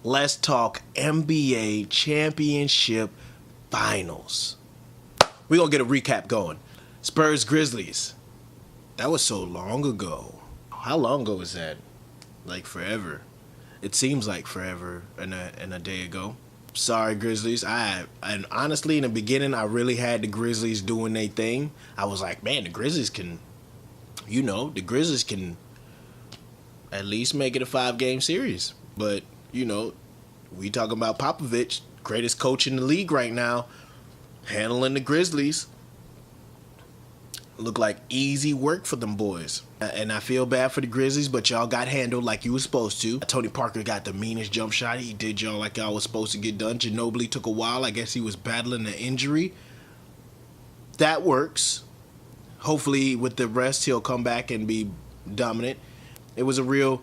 Let's talk NBA Championship Finals. We're going to get a recap going. Spurs Grizzlies. That was so long ago. How long ago was that? Like forever. It seems like forever and a day ago. Sorry, Grizzlies. And honestly, in the beginning, I really had the Grizzlies doing their thing. I was like, man, the Grizzlies can at least make it a 5-game series. But, we talking about Popovich, greatest coach in the league right now, handling the Grizzlies. Look like easy work for them boys. And I feel bad for the Grizzlies, but y'all got handled like you was supposed to. Tony Parker got the meanest jump shot. He did y'all like y'all was supposed to get done. Ginobili took a while. I guess he was battling an injury. That works. Hopefully with the rest he'll come back and be dominant. It was a real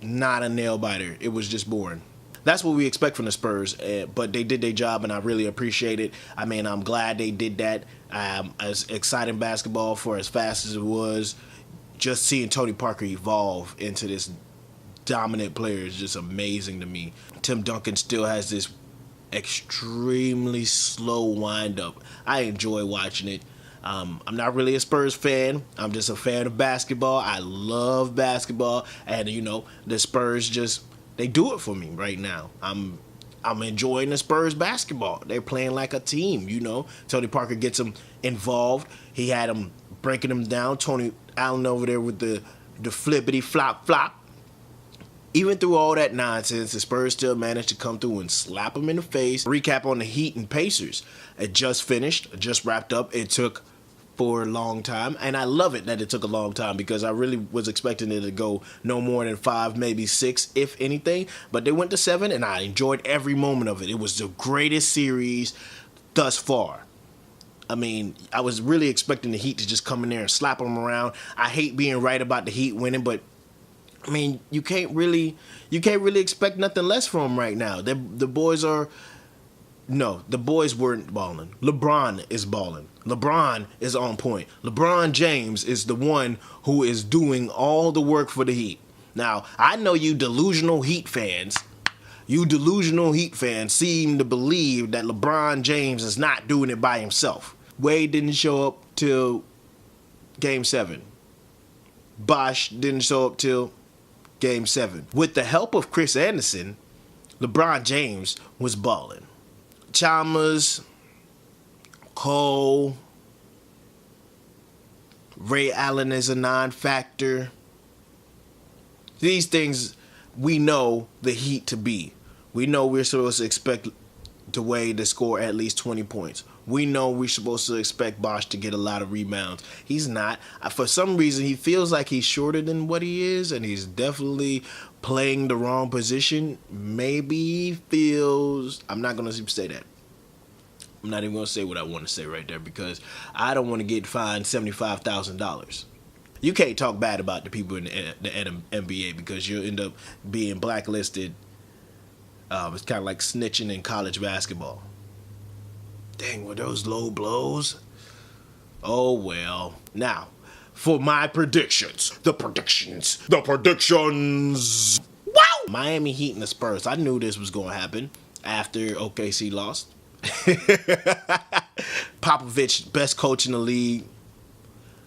not a nail biter. It was just boring. That's what we expect from the Spurs, but they did their job, and I really appreciate it. I mean, I'm glad they did that. As exciting basketball for as fast as it was, just seeing Tony Parker evolve into this dominant player is just amazing to me. Tim Duncan still has this extremely slow wind-up. I enjoy watching it. I'm not really a Spurs fan. I'm just a fan of basketball. I love basketball, and the Spurs they do it for me right now. I'm enjoying the Spurs basketball. They're playing like a team, Tony Parker gets them involved. He had them breaking them down. Tony Allen over there with the flippity flop flop. Even through all that nonsense, the Spurs still managed to come through and slap them in the face. Recap on the Heat and Pacers. It just finished, just wrapped up. It took for a long time, and I love it that it took a long time because I really was expecting it to go no more than 5, maybe 6, if anything, but they went to 7, and I enjoyed every moment of it. It was the greatest series thus far. I mean, I was really expecting the Heat to just come in there and slap them around. I hate being right about the Heat winning, but I mean, you can't really expect nothing less from them right now. The boys weren't balling. LeBron is balling. LeBron is on point. LeBron James is the one who is doing all the work for the Heat. Now, I know you delusional Heat fans seem to believe that LeBron James is not doing it by himself. Wade didn't show up till Game 7. Bosh didn't show up till Game 7. With the help of Chris Anderson, LeBron James was balling. Chalmers, Cole, Ray Allen is a non-factor. These things we know the Heat to be. We know we're supposed to expect Wade to score at least 20 points. We know we're supposed to expect Bosh to get a lot of rebounds. He's not. For some reason, he feels like he's shorter than what he is, and he's definitely playing the wrong position. Maybe he feels... I'm not going to say that. I'm not even going to say what I want to say right there because I don't want to get fined $75,000. You can't talk bad about the people in the NBA because you'll end up being blacklisted. It's kind of like snitching in college basketball. Dang, were those low blows? Oh, well. Now, for my predictions. The predictions. Wow! Miami Heat and the Spurs. I knew this was going to happen after OKC lost. Popovich, best coach in the league,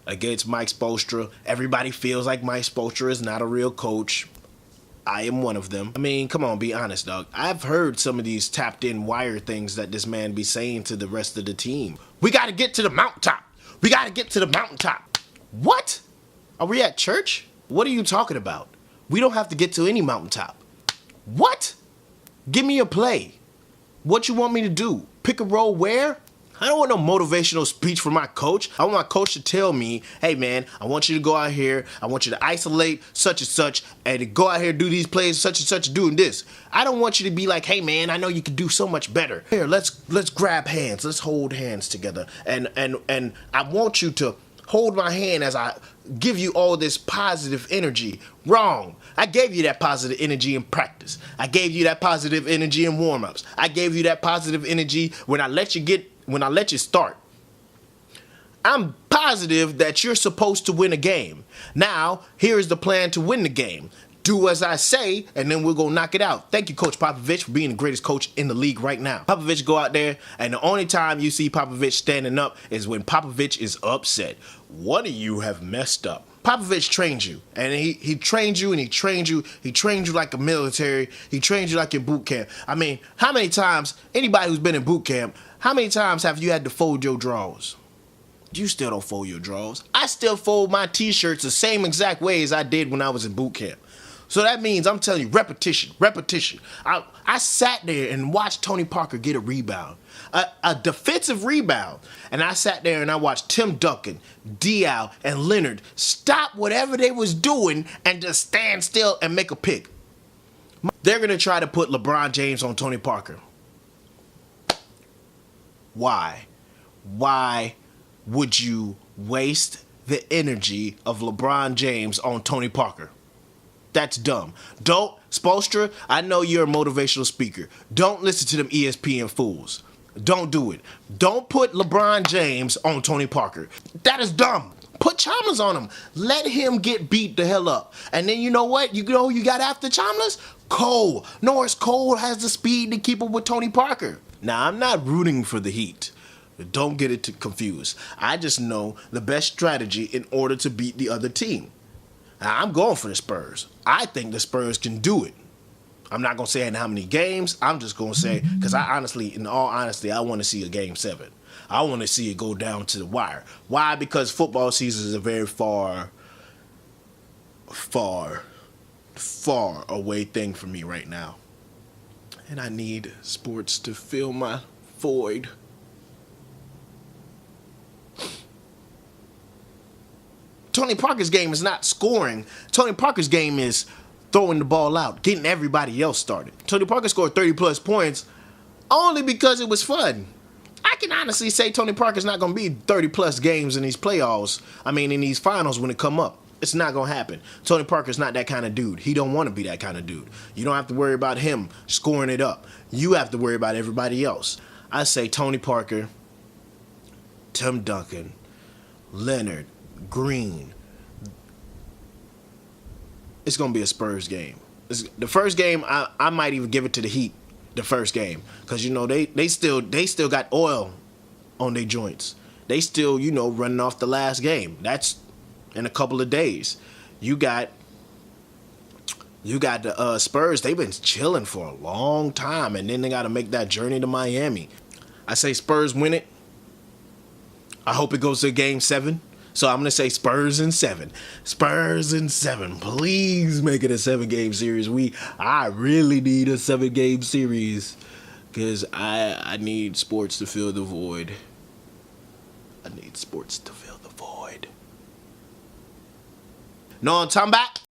against Mike Spoelstra. Everybody feels like Mike Spoelstra is not a real coach. I am one of them. I mean, come on, be honest, dog. I've heard some of these tapped-in wire things that this man be saying to the rest of the team. We got to get to the mountaintop. We got to get to the mountaintop. What? Are we at church? What are you talking about? We don't have to get to any mountaintop. What? Give me a play. What you want me to do? Pick a role where? I don't want no motivational speech from my coach. I want my coach to tell me, hey man, I want you to go out here, I want you to isolate such and such, and to go out here and do these plays, such and such, doing this. I don't want you to be like, hey man, I know you can do so much better. Here, let's grab hands, let's hold hands together. And I want you to hold my hand as I give you all this positive energy. Wrong. I gave you that positive energy in practice. I gave you that positive energy in warm-ups. I gave you that positive energy when I let you start. I'm positive that you're supposed to win a game. Now, here's the plan to win the game. Do as I say, and then we'll go knock it out. Thank you, Coach Popovich, for being the greatest coach in the league right now. Popovich go out there, and the only time you see Popovich standing up is when Popovich is upset. One of you have messed up. Popovich trained you, and he trained you, and he trained you like a military. He trained you like in boot camp. I mean, how many times, anybody who's been in boot camp, how many times have you had to fold your drawers? You still don't fold your drawers. I still fold my t-shirts the same exact way as I did when I was in boot camp. So that means, I'm telling you, repetition. I sat there and watched Tony Parker get a rebound, a defensive rebound. And I sat there and I watched Tim Duncan, Diaw, and Leonard stop whatever they was doing and just stand still and make a pick. They're going to try to put LeBron James on Tony Parker. Why? Why would you waste the energy of LeBron James on Tony Parker? That's dumb. Spoelstra, I know you're a motivational speaker. Don't listen to them ESPN fools. Don't do it. Don't put LeBron James on Tony Parker. That is dumb. Put Chalmers on him. Let him get beat the hell up. And then you know what? You know who you got after Chalmers? Cole. Norris Cole has the speed to keep up with Tony Parker. Now, I'm not rooting for the Heat. Don't get it confused. I just know the best strategy in order to beat the other team. I'm going for the Spurs. I think the Spurs can do it. I'm not going to say in how many games. I'm just going to say, because in all honesty, I want to see a Game 7. I want to see it go down to the wire. Why? Because football season is a very far away thing for me right now. And I need sports to fill my void. Tony Parker's game is not scoring. Tony Parker's game is throwing the ball out, getting everybody else started. Tony Parker scored 30-plus points only because it was fun. I can honestly say Tony Parker's not going to be 30-plus games in these playoffs. In these finals when it come up. It's not going to happen. Tony Parker's not that kind of dude. He don't want to be that kind of dude. You don't have to worry about him scoring it up. You have to worry about everybody else. I say Tony Parker, Tim Duncan, Leonard, Green. It's going to be a Spurs game. The first game, I might even give it to the Heat, the first game. Because, they still got oil on their joints. They still, running off the last game. That's in a couple of days. You got the Spurs. They've been chilling for a long time. And then they got to make that journey to Miami. I say Spurs win it. I hope it goes to Game 7. So I'm going to say Spurs in 7. Spurs in 7. Please make it a 7-game series. I really need a 7-game series because I need sports to fill the void. I need sports to fill the void. Know what I'm talking about?